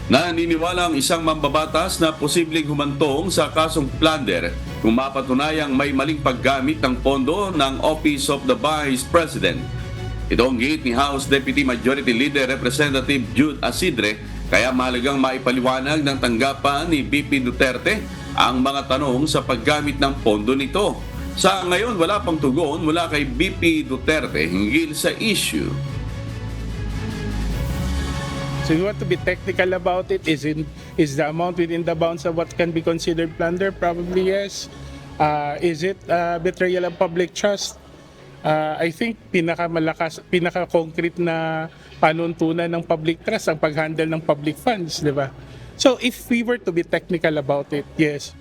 Naniniwala ang isang mambabatas na posibleng humantong sa kasong plunder kung mapatunayang may maling paggamit ng pondo ng Office of the Vice President. Ito ang giit ni House Deputy Majority Leader Representative Jude Asidre, kaya mahalagang maipaliwanag ng tanggapan ni VP Duterte ang mga tanong sa paggamit ng pondo nito. Sa ngayon, wala pang tugon mula kay VP Duterte hinggil sa issue. So you want to be technical about it? Is the amount within the bounds of what can be considered plunder? Probably yes. Is it betrayal of public trust? I think pinaka-concrete na panuntunan ng public trust ang pag-handle ng public funds, di ba? So if we were to be technical about it, yes.